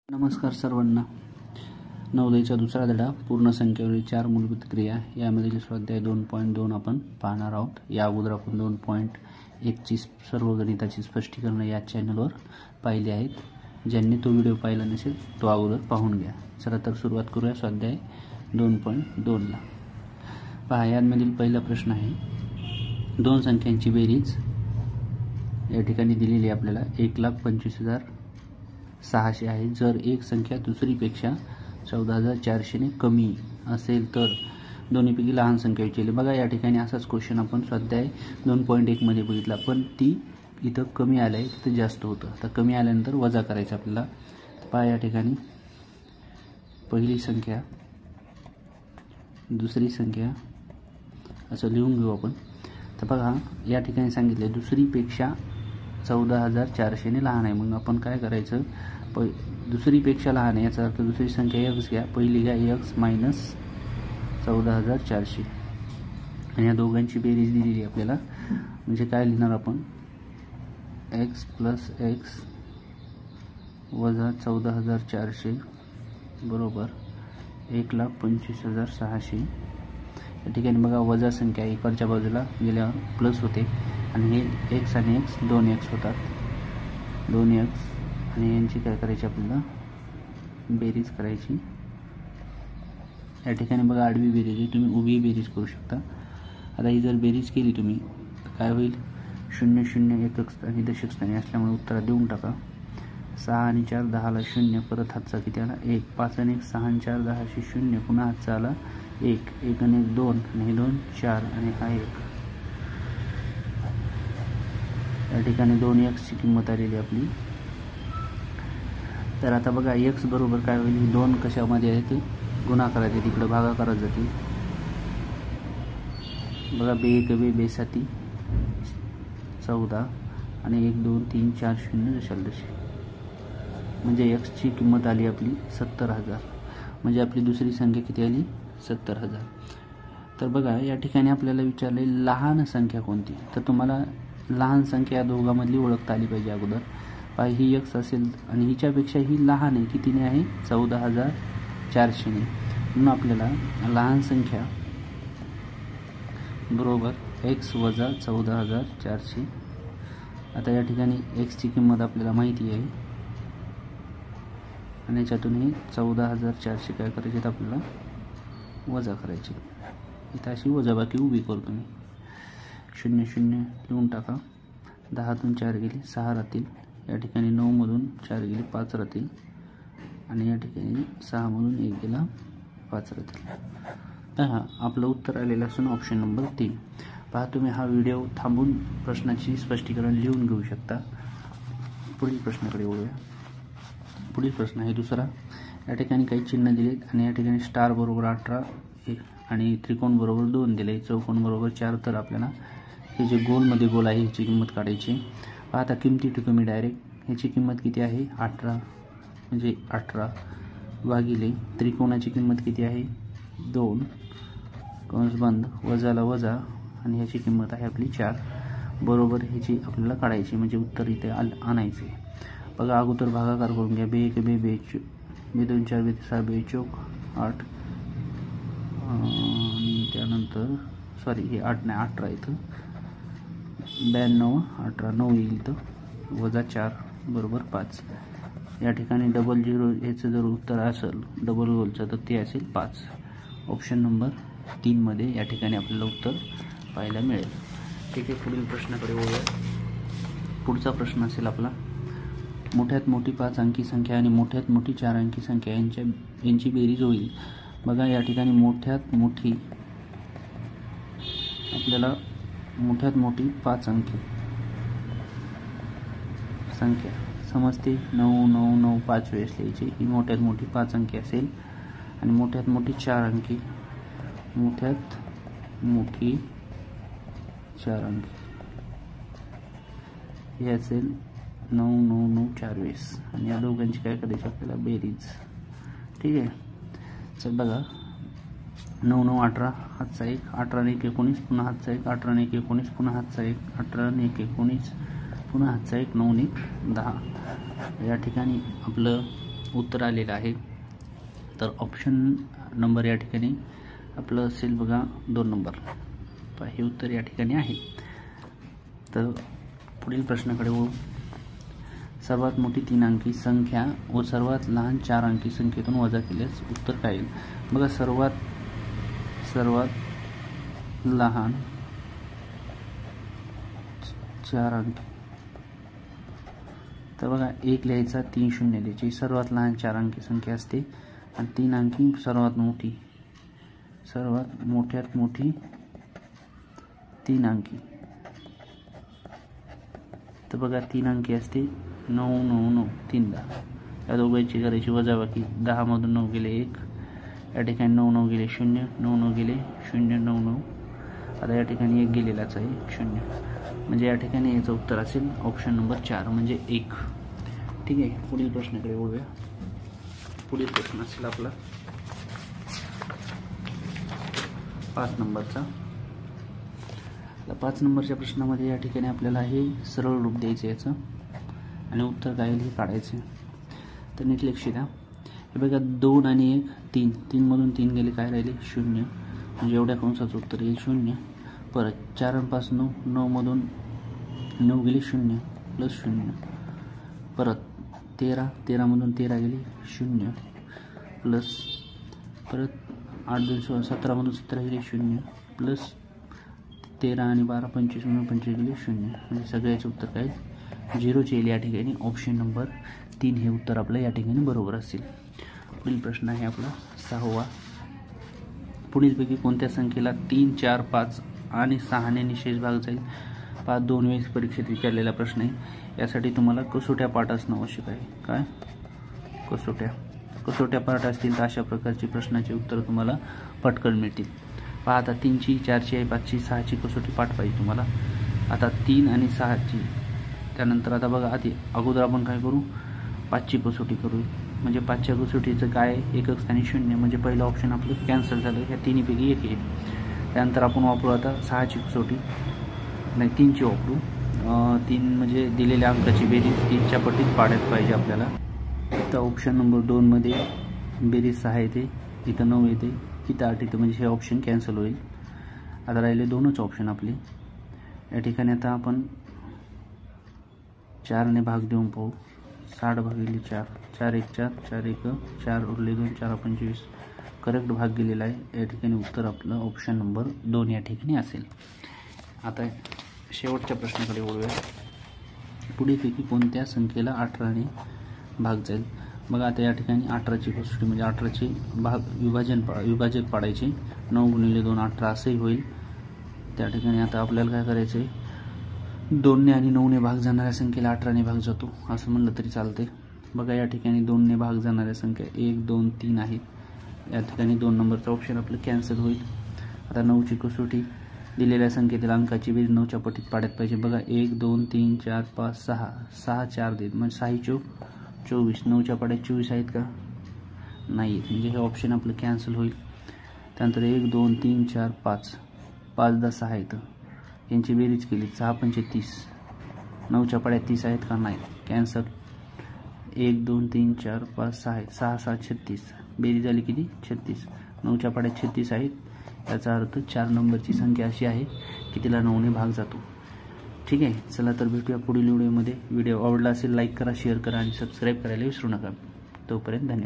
नमस्कार सर्वांना. नवोदयचा दुसरा धडा पूर्ण संख्येवरील 4 मूलभूत क्रिया यामधील स्वाध्याय 2.2 आपण पाहणार आहोत. या अगोदर आपण 2.1 ची सर्व गणिताची स्पष्टीकरण या चॅनलवर पाहिली आहेत. ज्यांनी तो व्हिडिओ पाहिला नसेल तो अगोदर पाहून घ्या. चला तर सुरुवात करूया स्वाध्याय 2.2 ला. पहा, यामधील पहिला प्रश्न आहे, दोन संख्यांची बेरीज या ठिकाणी दिलेली आपल्याला 1,25,600 आहे. जर एक संख्या दुसरीपेक्षा 14,400 ने कमी असेल तर दोन्हीपैकी लहान संख्या विचारली. बघा, या ठिकाणी असाच क्वेश्चन आपण स्वाध्याय 2.1 मध्ये बघितला, पण ती इथं कमी आलंय, तिथं जास्त होतं. तर कमी आल्यानंतर वजा करायचं आपल्याला. पहा, या ठिकाणी पहिली संख्या दुसरी संख्या असं लिहून घेऊ आपण. तर बघा, या ठिकाणी सांगितले दुसरीपेक्षा 14,400 ने लहान आहे. मग आपण काय करायचं, दुसरीपेक्षा लहान आहे याचा अर्थ दुसरी संख्या x घ्या. पहिली घ्या x मायनस 14,400 आणि या दोघांची बेरीज दिलेली आपल्याला. म्हणजे काय लिहिणार आपण, x प्लस x वजा 14,400 बरोबर 1,25,600. या ठिकाणी बघा, वजा संख्या इकडच्या बाजूला गेल्यावर प्लस होते आणि हे x आणि x 2x होतात. 2x आणि यांची काय करायची आपल्याला बेरीज करायची. या ठिकाणी बघा, आडवी बेरीज आहे, तुम्ही उभी बेरीज करू शकता. आता ही जर बेरीज केली तुम्ही तर काय होईल, 0 0 एकक स्थानी दशक स्थानी असल्यामुळे उत्तरात देऊन टाका. 6 आणि 4 10ला 0, परत हातचा किती आला 1. 5 आणि 1 6 आणि 4 10शी 0, पुन्हा हातचा आला 1. 1 आणि 1 2 आणि हे 2 4 आणि हा 1. या ठिकाणी 2x ची किंमत आलेली आपली. तर आता बघा, x बरोबर काय होईल, ही 2 कशामध्ये आहे ते गुणाकारात आहे, तिकडे भागाकारात जाते. बघा, बे बेसाती 14 आणि 1 2 3 4 0 दशांश. म्हणजे x ची किंमत आली आपली 70,000. म्हणजे आपली दुसरी संख्या किती आली, 70,000. तर बघा, या ठिकाणी आपल्याला विचारले लहान संख्या कोणती. तर तुम्हाला लहान संख्या या दोघांमधली ओळखता आली पाहिजे अगोदर. पहा, ही x असेल आणि हिच्यापेक्षा ही लहान आहे, कितीने आहे 14,400 ने. म्हणून आपल्याला लहान संख्या बरोबर x वजा 14,400. आता या ठिकाणी x ची किंमत आपल्याला माहिती आहे आणि याच्यातून हे 14,400 काय करायचे आपल्याला वजा करायचे. इथं अशी वजाबाकी उभी करतो मी. 0 0 लिहून टाका. 10तून 4 गेले 6 राहतील. या ठिकाणी 9 मधून 4 गेले 5 राहतील आणि या ठिकाणी 6 मधून 1 गेला 5 राहतील. तर हा आपलं उत्तर आलेलं असून ऑप्शन नंबर 3. पहा, तुम्ही हा व्हिडिओ थांबून प्रश्नाची स्पष्टीकरण लिहून घेऊ शकता. पुढील प्रश्नाकडे वळूया. पुढील प्रश्न आहे दुसरा. या ठिकाणी काही चिन्ह दिलेत आणि या ठिकाणी स्टार बरोबर 18 आणि त्रिकोण बरोबर 2 दिले, चौकोन बरोबर 4. तर आपल्याला हे जे गोलमध्ये गोल आहे ह्याची किंमत काढायची. आता किमती टू कमी डायरेक्ट. ह्याची किंमत किती आहे 18, म्हणजे 18 भागिले त्रिकोणाची किंमत किती आहे 2 कंस बंद वजाला वजा आणि ह्याची किंमत आहे आपली 4 बरोबर ह्याची आपल्याला काढायची, म्हणजे उत्तर इथे आणायचे. बघा, अगोदर भागाकार करून घ्या. बे 1 बे 2 4 बे 6 बे 4 8 आणि त्यानंतर सॉरी हे 8 नाही 18 इथं 92 18 9 येईल तर वजा 4 बरोबर 5. या ठिकाणी डबल 0 ह्याचं जर उत्तर असेल डबल गोलचं तर ते असेल 5. ऑप्शन नंबर 3 मध्ये या ठिकाणी आपल्याला उत्तर पाहायला मिळेल. ठीक आहे, पुढील प्रश्नाकडे वळूया. पुढचा प्रश्न असेल आपला, मोठ्यात मोठी 5 अंकी संख्या आणि मोठ्यात मोठी 4 अंकी संख्या यांची बेरीज होईल. बघा, या ठिकाणी मोठ्यात मोठी आपल्याला मोठ्यात मोठी 5 अंकी संख्या समजते. 9 9 9 5 वेळेस लिहायची. ही मोठ्यात मोठी 5 अंकी असेल आणि मोठ्यात मोठी 4 अंकी, मोठ्यात मोठी 4 अंकी हे असेल 9 9 9 4 वेळेस आणि या दोघांची काय करायची आपल्याला बेरीज. ठीक आहे, चल बघा, 9 9 18 हातचा 1, 18 आणि 1 19 पुन्हा हातचा 1, 18 आणि 1 19 पुन्हा हातचा 1, 18 आणि 1 19 पुन्हा हातचा 1 9 1 10. या ठिकाणी आपलं उत्तर आलेलं आहे। तर ऑप्शन नंबर या ठिकाणी आपलं असेल बघा 2 नंबर। हे उत्तर या ठिकाणी आहे। तर पुढील प्रश्नाकडे वळू। सर्वात मोठी 3 अंकी संख्या व सर्वात लहान 4 अंकी संख्येतून वजा केल्यास उत्तर काय येईल? बघा सर्वात लहान 4 अंकी, तर बघा 1 लिहायचा, 3 शून्य द्यायची। सर्वात लहान 4 अंकी संख्या असते आणि 3 अंकी सर्वात मोठ्यात मोठी 3 अंकी। तर बघा 3 अंकी असते 9 9 9 3 10। या दोघांची करायची वजाबाकी। 10 मधून 9 गेले 1, या ठिकाणी 9 9 गेले 0, 9 9 गेले 0 9 9। आता या ठिकाणी 1 गेलेलाच आहे 0, म्हणजे या ठिकाणी याचं उत्तर असेल ऑप्शन नंबर 4 म्हणजे 1। ठीक आहे, पुढील प्रश्नाकडे वळूया। पुढील प्रश्न असेल आपला 5 नंबरचा। 5 नंबरच्या प्रश्नामध्ये या ठिकाणी आपल्याला हे सरळ रूप द्यायचं याचं आणि उत्तर काय हे काढायचे। तर नीट लक्ष द्या। हे बघा 2 आणि 1 3, 3 मधून 3 गेले, काय राहिले 0, म्हणजे एवढ्या कंसाचं उत्तर येईल 0। परत 4 आणि 5 9, 9 मधून 9 गेले 0 प्लस 0। परत 13, 13 मधून 13 गेले 0 प्लस, परत 8 2 16, 17 मधून 17 गेले 0 प्लस 13 आणि 12 25 मधून 25 गेले 0, म्हणजे सगळ्याचे उत्तर काय 0चे येईल। या ठिकाणी ऑप्शन नंबर 3 हे उत्तर आपलं या ठिकाणी बरोबर असेल। पुढील प्रश्न आहे आपला 6वा। पुढीलपैकी कोणत्या संख्येला 3 4 5 आणि 6 ने निशेष भाग जाईल? 2 वेळेस परीक्षेत विचारलेला प्रश्न आहे। यासाठी तुम्हाला कसोट्या पाठ असणं आवश्यक आहे। काय कसोट्या पाठ असतील तर अशा प्रकारची प्रश्नाचे उत्तर तुम्हाला पटकन मिळतील। आता 3ची 4ची आहे, 5ची 6ची कसोटी पाठ पाहिजे तुम्हाला। आता 3 आणि 6ची, त्यानंतर आता बघा अगोदर आपण काय करू, 5ची कसोटी करू। म्हणजे 5च्या कसोटीचं काय एकक स्थानी 0, म्हणजे पहिलं ऑप्शन आपलं कॅन्सल झालं, ह्या तिन्हीपैकी एक येईल। त्यानंतर आपण वापरू आता 6ची कसोटी, नाही 3ची वापरू। 3 म्हणजे दिलेल्या अंकाची बेरीज 3च्या पटीत पाडायला पाहिजे आपल्याला। तर ऑप्शन नंबर 2 मध्ये बेरीज 6 येते, इथं 9 येते, इथं 8 येते, म्हणजे हे ऑप्शन कॅन्सल होईल। आता राहिले 2च ऑप्शन आपले। या ठिकाणी आता आपण 4 ने भाग देऊन पाहू। 60 भागिले 4, 4 1 4, 4 1 4 उरले 2, 4 25 करेक्ट भाग गेलेला आहे। या ठिकाणी उत्तर आपलं ऑप्शन नंबर 2 या ठिकाणी असेल। आता शेवटच्या प्रश्नाकडे वळूया। पुढीलपैकी कोणत्या संख्येला 18 ने भाग जाईल? बघा आता या ठिकाणी 18ची कसोटी म्हणजे 18चे भाग विभाजक पाडायचे। 9 गुणिले 2 18 असंही होईल। त्या ठिकाणी आता आपल्याला काय करायचं आहे, 2 ने आणि 9 ने भाग जाणाऱ्या संख्येला 18 ने भाग जातो असं म्हणलं तरी चालते। बघा या ठिकाणी 2 ने भाग जाणाऱ्या संख्या 1 2 3 आहेत। या ठिकाणी 2 नंबरचं ऑप्शन आपलं कॅन्सल होईल। आता 9ची कसोटी, दिलेल्या संख्येतील अंकाची बेरीज 9च्या पटीत पाडत पाहिजे। बघा 1 2 3 4 5 6, 6 4 देत, म्हणजे 6 चौक 24, 9च्या पाड्यात 24 आहेत का? नाही, म्हणजे हे ऑप्शन आपलं कॅन्सल होईल। त्यानंतर 1 2 3 4 5, 5 10 6 आहेत, यांची बेरीज केली 6 पंचे 30, 9च्या पाड्यात 30 आहेत का? नाही, कॅन्सल। 1 2 3 4 5 6 आहेत, 6 6 36, बेरीज झाली किती 36, 9च्या पाड्यात 36 आहेत। याचा अर्थ 4 नंबरची संख्या अशी आहे की तिला 9 ने भाग जातो। ठीक आहे, चला तर भेटूया पुढील व्हिडिओमध्ये। व्हिडिओ आवडला असेल लाईक करा, शेअर करा आणि सबस्क्राईब करायला विसरू नका। तोपर्यंत धन्यवाद।